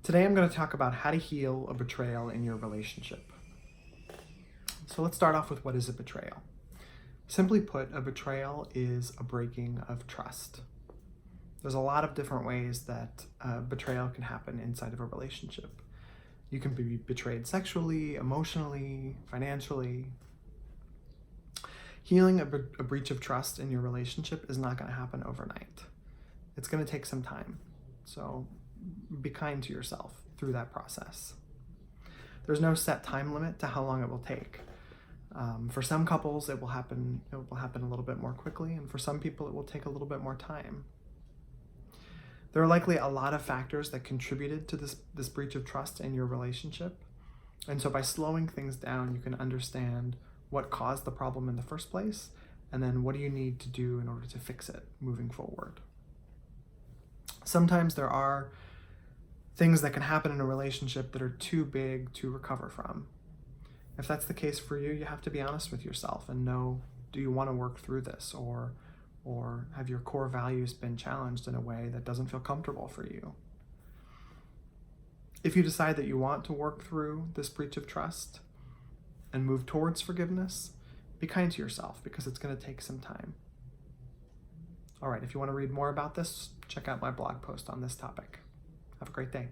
Today I'm going to talk about how to heal a betrayal in your relationship. So let's start off with what is a betrayal. Simply put, a betrayal is a breaking of trust. There's a lot of different ways that betrayal can happen inside of a relationship. You can be betrayed sexually, emotionally, financially. Healing a breach of trust in your relationship is not going to happen overnight. It's going to take some time. So be kind to yourself through that process. There's no set time limit to how long it will take. For some couples, it will happen a little bit more quickly, and for some people, it will take a little bit more time. There are likely a lot of factors that contributed to this breach of trust in your relationship. And so by slowing things down, you can understand what caused the problem in the first place, and then what do you need to do in order to fix it moving forward. Sometimes there are things that can happen in a relationship that are too big to recover from. If that's the case for you, you have to be honest with yourself and know, do you want to work through this, or have your core values been challenged in a way that doesn't feel comfortable for you? If you decide that you want to work through this breach of trust and move towards forgiveness, be kind to yourself because it's going to take some time. All right, if you want to read more about this, check out my blog post on this topic. Have a great day.